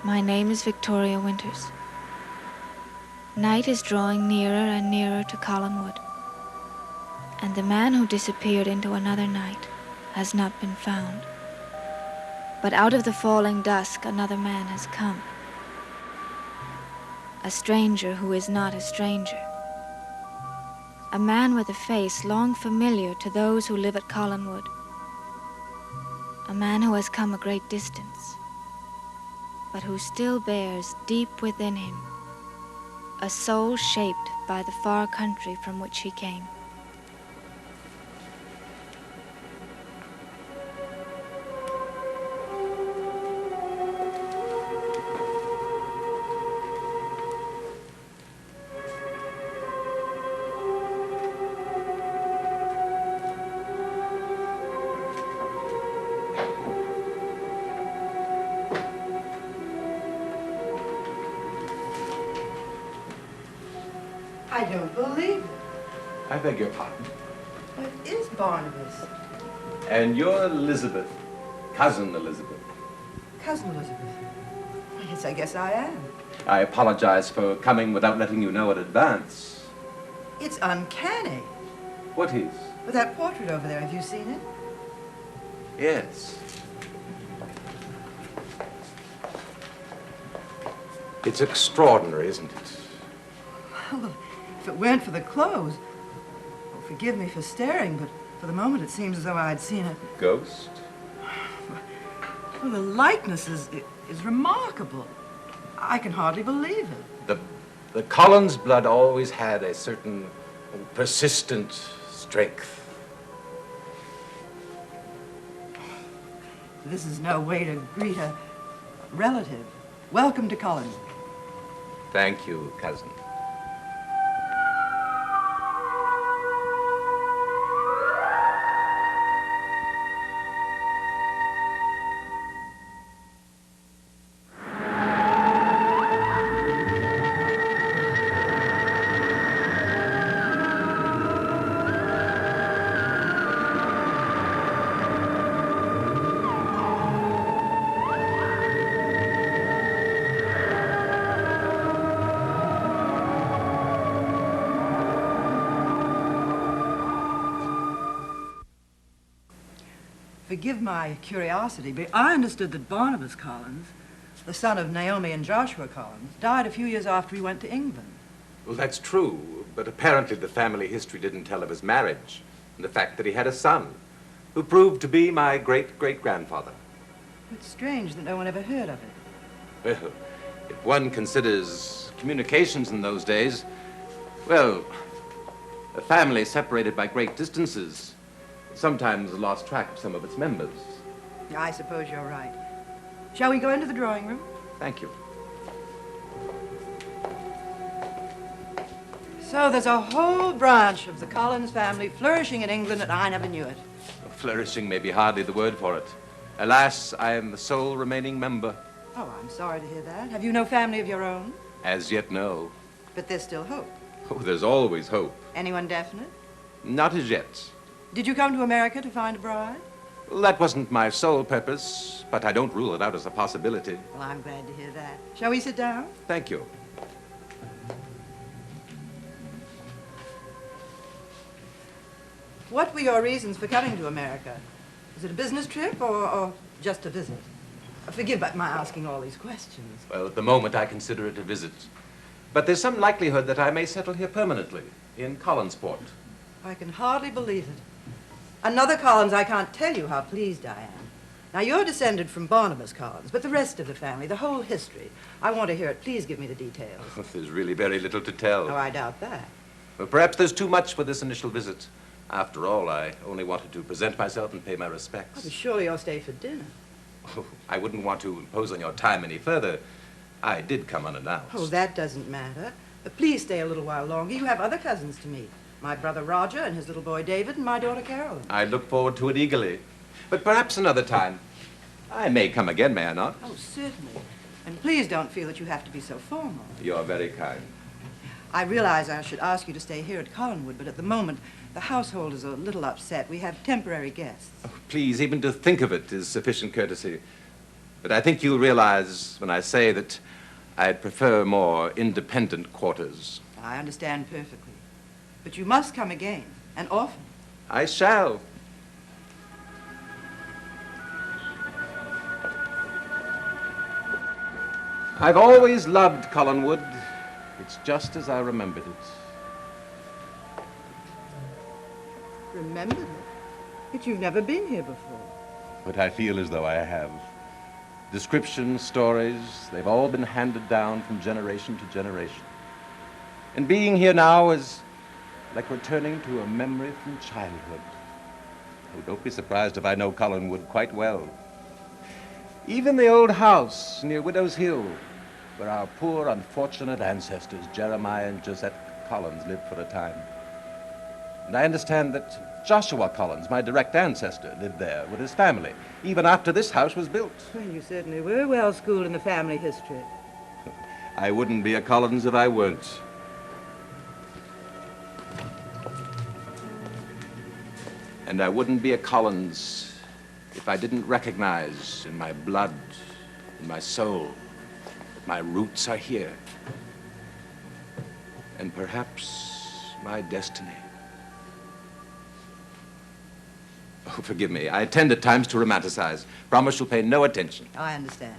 My name is Victoria Winters. Night is drawing nearer and nearer to Collinwood, and the man who disappeared into another night has not been found. But out of the falling dusk, another man has come. A stranger who is not a stranger. A man with a face long familiar to those who live at Collinwood. A man who has come a great distance, but who still bears deep within him a soul shaped by the far country from which he came. I don't believe it. I beg your pardon. It is Barnabas. And you're Elizabeth, cousin Elizabeth. Cousin Elizabeth. Yes, I guess I am. I apologize for coming without letting you know in advance. It's uncanny. What is? With that portrait over there, have you seen it? Yes. It's extraordinary, isn't it? Well, if it weren't for the clothes, well, forgive me for staring, but for the moment it seems as though I'd seen a Ghost? Well, the likeness is remarkable. I can hardly believe it. The Collins blood always had a certain persistent strength. This is no way to greet a relative. Welcome to Collins. Thank you, cousin. Forgive my curiosity, but I understood that Barnabas Collins, the son of Naomi and Joshua Collins, died a few years after he went to England. Well, that's true, but apparently the family history didn't tell of his marriage and the fact that he had a son who proved to be my great-great-grandfather. It's strange that no one ever heard of it. Well, if one considers communications in those days, well, a family separated by great distances sometimes lost track of some of its members. I suppose you're right. Shall we go into the drawing room? Thank you. So there's a whole branch of the Collins family flourishing in England, and I never knew it. Flourishing may be hardly the word for it. Alas, I am the sole remaining member. Oh, I'm sorry to hear that. Have you no family of your own? As yet, no. But there's still hope. Oh, there's always hope. Anyone definite? Not as yet. Did you come to America to find a bride? Well, that wasn't my sole purpose, but I don't rule it out as a possibility. Well, I'm glad to hear that. Shall we sit down? Thank you. What were your reasons for coming to America? Was it a business trip or just a visit? Forgive my asking all these questions. Well, at the moment, I consider it a visit. But there's some likelihood that I may settle here permanently, in Collinsport. I can hardly believe it. Another Collins, I can't tell you how pleased I am. Now, you're descended from Barnabas Collins, but the rest of the family, the whole history, I want to hear it. Please give me the details. There's really very little to tell. Oh, I doubt that. Well, perhaps there's too much for this initial visit. After all, I only wanted to present myself and pay my respects. Oh, but surely you'll stay for dinner. Oh, I wouldn't want to impose on your time any further. I did come unannounced. Oh, that doesn't matter. Please stay a little while longer. You have other cousins to meet. My brother Roger and his little boy David and my daughter Carolyn. I look forward to it eagerly. But perhaps another time. I may come again, may I not? Oh, certainly. And please don't feel that you have to be so formal. You're very kind. I realize I should ask you to stay here at Collinwood, but at the moment, the household is a little upset. We have temporary guests. Oh, please, even to think of it is sufficient courtesy. But I think you'll realize when I say that I'd prefer more independent quarters. I understand perfectly. But you must come again, and often. I shall. I've always loved Collinwood. It's just as I remembered it. Remembered it? But you've never been here before. But I feel as though I have. Descriptions, stories, they've all been handed down from generation to generation. And being here now is like returning to a memory from childhood. Oh, don't be surprised if I know Collinwood quite well. Even the old house near Widow's Hill, where our poor, unfortunate ancestors, Jeremiah and Josette Collins, lived for a time. And I understand that Joshua Collins, my direct ancestor, lived there with his family, even after this house was built. Well, you certainly were well schooled in the family history. I wouldn't be a Collins if I weren't. And I wouldn't be a Collins if I didn't recognize in my blood, in my soul, that my roots are here. And perhaps my destiny. Oh, forgive me. I tend at times to romanticize. Promise you'll pay no attention. I understand.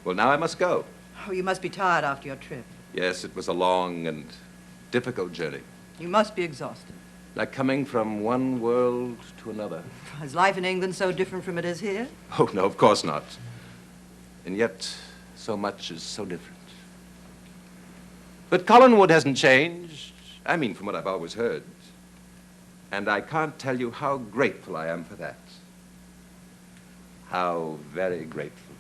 Well, now I must go. Oh, you must be tired after your trip. Yes, it was a long and difficult journey. You must be exhausted. Like coming from one world to another. Is life in England so different from it is here? Oh, no, of course not. And yet, so much is so different. But Collinwood hasn't changed. I mean, from what I've always heard. And I can't tell you how grateful I am for that. How very grateful.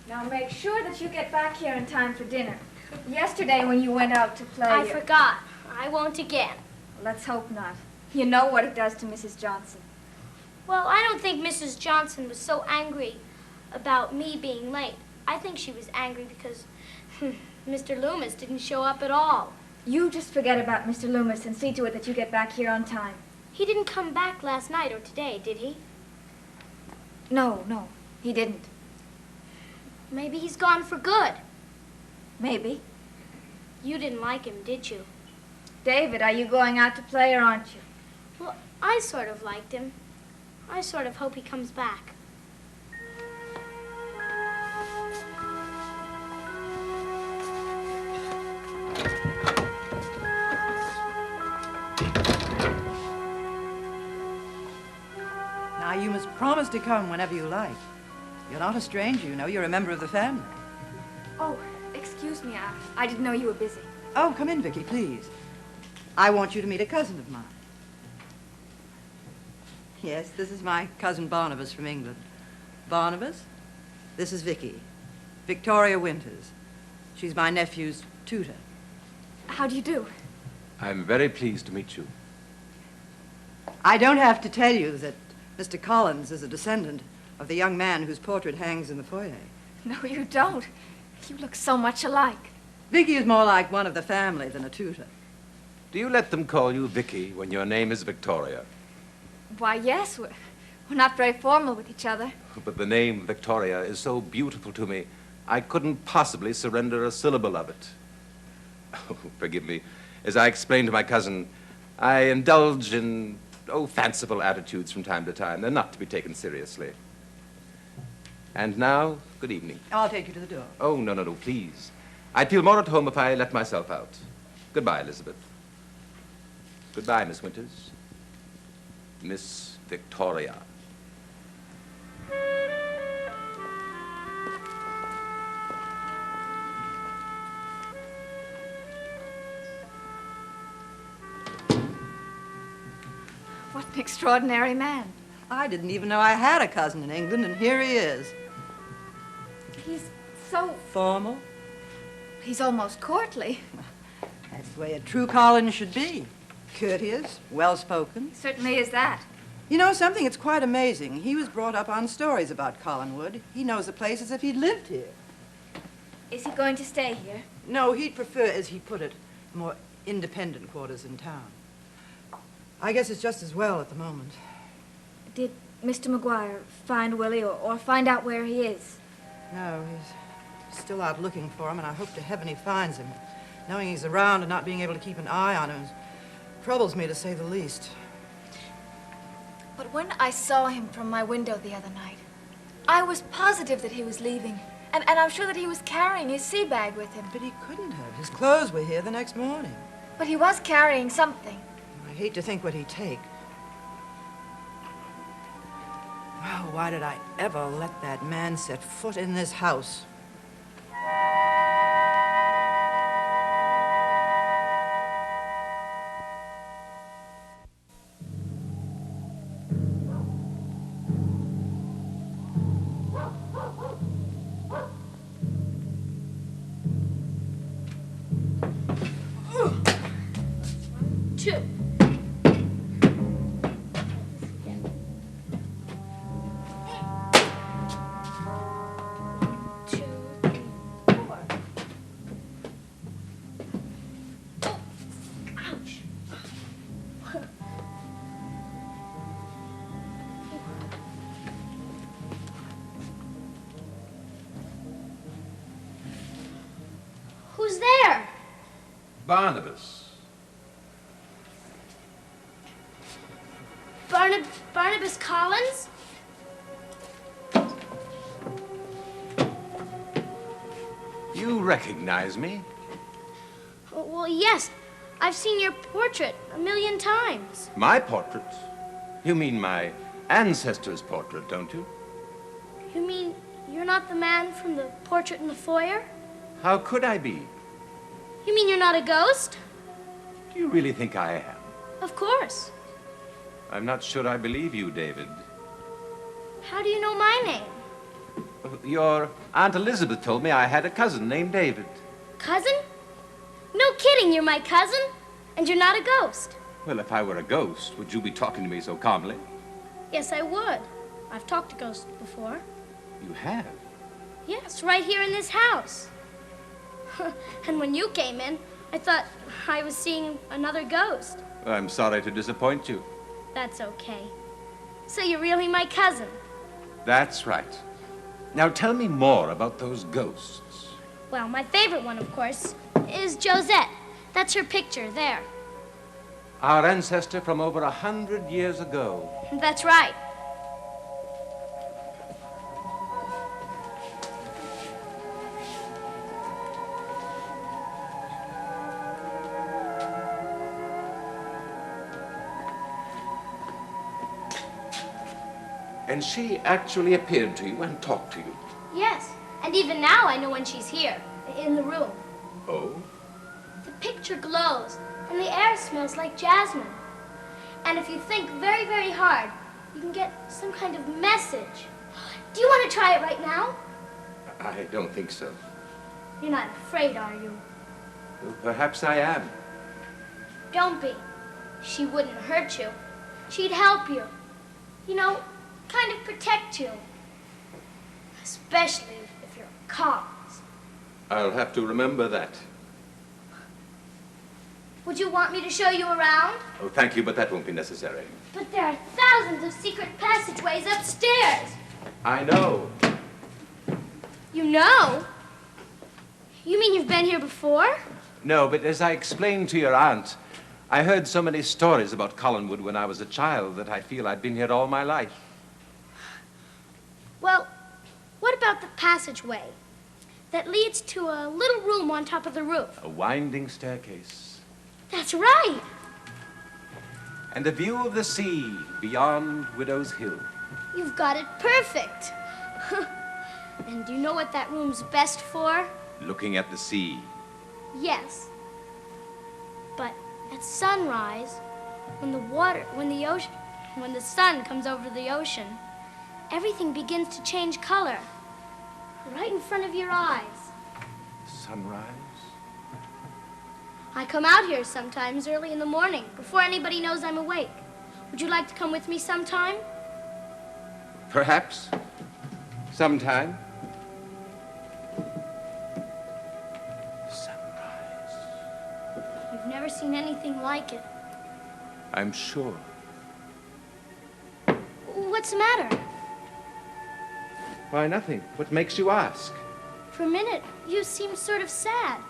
Now make sure that you get back here in time for dinner. Yesterday when you went out to play... I forgot. I won't again. Let's hope not. You know what it does to Mrs. Johnson. Well, I don't think Mrs. Johnson was so angry about me being late. I think she was angry because Mr. Loomis didn't show up at all. You just forget about Mr. Loomis and see to it that you get back here on time. He didn't come back last night or today, did he? No, he didn't. Maybe he's gone for good. Maybe. You didn't like him, did you? David, are you going out to play or aren't you? Well, I sort of liked him. I sort of hope he comes back. Now, you must promise to come whenever you like. You're not a stranger, you know. You're a member of the family. Oh, excuse me. I didn't know you were busy. Oh, come in, Vicky, please. I want you to meet a cousin of mine. Yes, this is my cousin Barnabas from England. Barnabas, this is Vicky. Victoria Winters. She's my nephew's tutor. How do you do? I'm very pleased to meet you. I don't have to tell you that Mr. Collins is a descendant of the young man whose portrait hangs in the foyer. No, you don't. You look so much alike. Vicky is more like one of the family than a tutor. Do you let them call you Vicky when your name is Victoria? Why, yes. We're not very formal with each other. But the name Victoria is so beautiful to me, I couldn't possibly surrender a syllable of it. Oh, forgive me. As I explained to my cousin, I indulge in, fanciful attitudes from time to time. They're not to be taken seriously. And now, good evening. I'll take you to the door. Oh, no, please. I'd feel more at home if I let myself out. Goodbye, Elizabeth. Goodbye, Miss Winters. Miss Victoria. What an extraordinary man. I didn't even know I had a cousin in England, and here he is. He's so... Formal. He's almost courtly. That's the way a true Collins should be. Courteous, well-spoken. He certainly is that. You know something? It's quite amazing. He was brought up on stories about Collinwood. He knows the place as if he'd lived here. Is he going to stay here? No, he'd prefer, as he put it, more independent quarters in town. I guess it's just as well at the moment. Did Mr. McGuire find Willie or find out where he is? No, he's still out looking for him, and I hope to heaven he finds him. Knowing he's around and not being able to keep an eye on him troubles me, to say the least. But when I saw him from my window the other night, I was positive that he was leaving. And I'm sure that he was carrying his sea bag with him. But he couldn't have. His clothes were here the next morning. But he was carrying something. I hate to think what he'd take. Oh, why did I ever let that man set foot in this house? Who's there? Barnabas. Barnabas Collins? You recognize me? Well, yes. I've seen your portrait 1,000,000 times. My portrait? You mean my ancestor's portrait, don't you? You mean you're not the man from the portrait in the foyer? How could I be? You mean you're not a ghost? Do you really think I am? Of course. I'm not sure I believe you, David. How do you know my name? Your Aunt Elizabeth told me I had a cousin named David. Cousin? No kidding, you're my cousin? And you're not a ghost? Well, if I were a ghost, would you be talking to me so calmly? Yes, I would. I've talked to ghosts before. You have? Yes, right here in this house. And when you came in, I thought I was seeing another ghost. I'm sorry to disappoint you. That's okay. So you're really my cousin? That's right. Now tell me more about those ghosts. Well, my favorite one, of course, is Josette. That's her picture there. Our ancestor from over 100 years ago. That's right. And she actually appeared to you and talked to you? Yes, and even now I know when she's here, in the room. Oh? The picture glows, and the air smells like jasmine. And if you think very, very hard, you can get some kind of message. Do you want to try it right now? I don't think so. You're not afraid, are you? Well, perhaps I am. Don't be. She wouldn't hurt you. She'd help you. You know, kind of protect you. Especially if you're Collins. I'll have to remember that. Would you want me to show you around? Oh, thank you, but that won't be necessary. But there are thousands of secret passageways upstairs. I know. You know? You mean you've been here before? No, but as I explained to your aunt, I heard so many stories about Collinwood when I was a child that I feel I'd been here all my life. Well, what about the passageway that leads to a little room on top of the roof? A winding staircase. That's right. And a view of the sea beyond Widow's Hill. You've got it perfect. And do you know what that room's best for? Looking at the sea. Yes. But at sunrise, when the sun comes over the ocean, everything begins to change color. Right in front of your eyes. Sunrise? I come out here sometimes early in the morning, before anybody knows I'm awake. Would you like to come with me sometime? Perhaps. Sometime. I've never seen anything like it. I'm sure. What's the matter? Why, nothing. What makes you ask? For a minute, you seemed sort of sad.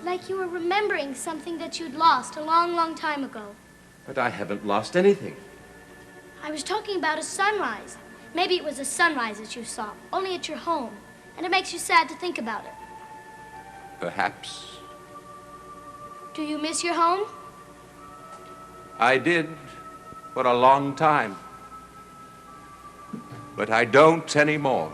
Like you were remembering something that you'd lost a long, long time ago. But I haven't lost anything. I was talking about a sunrise. Maybe it was a sunrise that you saw, only at your home. And it makes you sad to think about it. Perhaps. Do you miss your home? I did for a long time. But I don't anymore.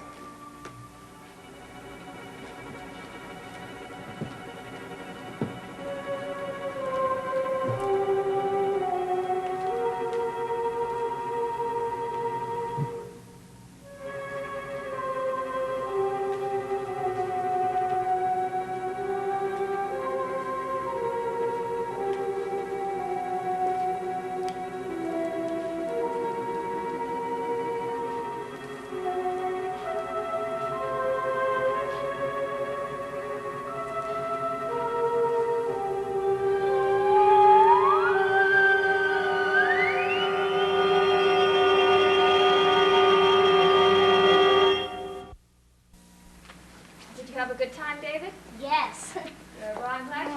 Have a good time, David? Yes.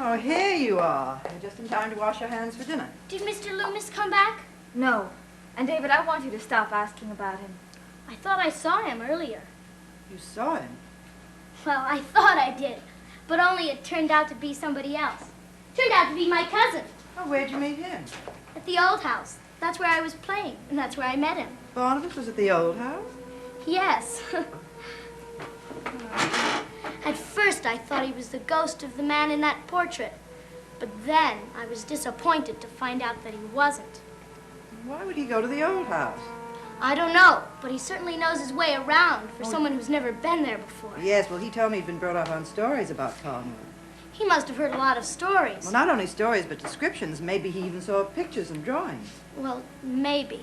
Oh, here you are. You're just in time to wash your hands for dinner. Did Mr. Loomis come back? No. And David, I want you to stop asking about him. I thought I saw him earlier. You saw him? Well, I thought I did, but only it turned out to be somebody else. Turned out to be my cousin Oh, where'd you meet him? at the old house. That's where I was playing, and that's where I met him. Barnabas was at the old house? Yes. At first, I thought he was the ghost of the man in that portrait. But then, I was disappointed to find out that he wasn't. Why would he go to the old house? I don't know, but he certainly knows his way around for someone who's never been there before. Yes, well, he told me he'd been brought up on stories about Collinwood. He must have heard a lot of stories. Well, not only stories, but descriptions. Maybe he even saw pictures and drawings. Well, maybe.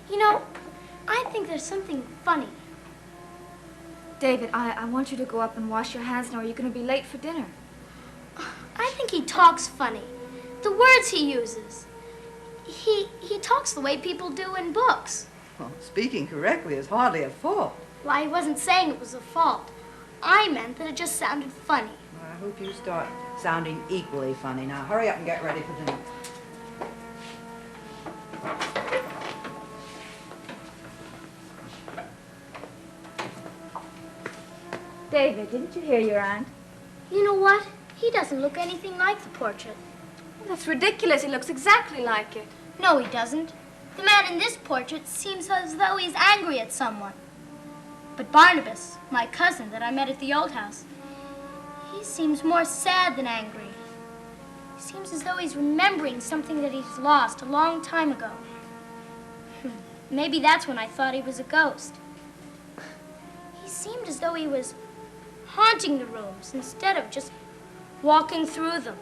You know, I think there's something funny. David, I want you to go up and wash your hands now or you're going to be late for dinner. I think he talks funny. The words he uses. He talks the way people do in books. Well, speaking correctly is hardly a fault. Well, I wasn't saying it was a fault. I meant that it just sounded funny. Well, I hope you start sounding equally funny. Now, hurry up and get ready for dinner. David, didn't you hear your aunt? You know what? He doesn't look anything like the portrait. That's ridiculous. He looks exactly like it. No, he doesn't. The man in this portrait seems as though he's angry at someone. But Barnabas, my cousin that I met at the old house, he seems more sad than angry. He seems as though he's remembering something that he's lost a long time ago. Maybe that's when I thought he was a ghost. He seemed as though he was haunting the rooms instead of just walking through them.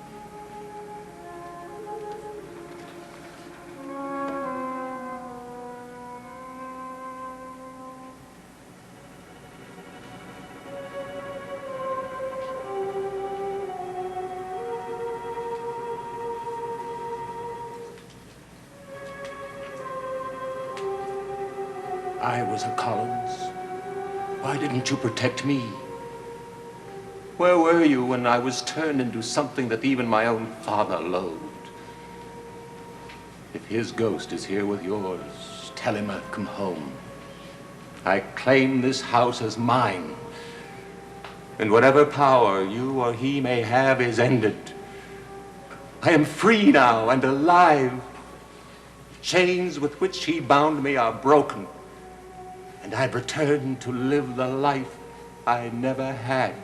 I was a Collins. Why didn't you protect me? Where were you when I was turned into something that even my own father loathed? If his ghost is here with yours, tell him I've come home. I claim this house as mine. And whatever power you or he may have is ended. I am free now and alive. The chains with which he bound me are broken. And I've returned to live the life I never had.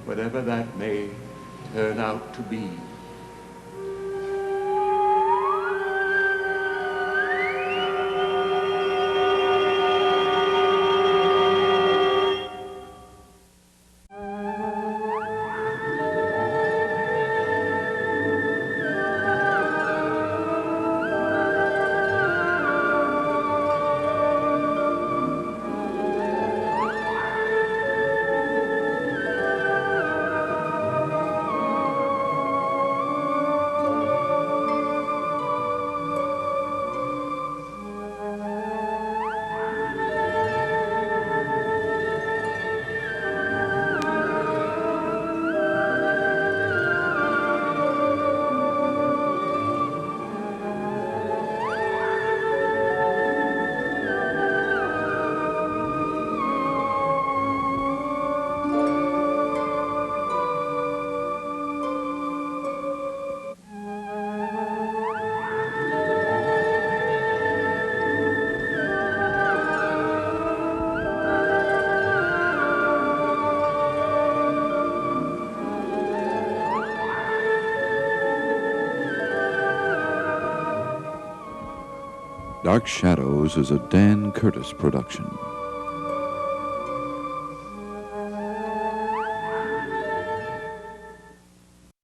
Whatever that may turn out to be. Dark Shadows is a Dan Curtis production.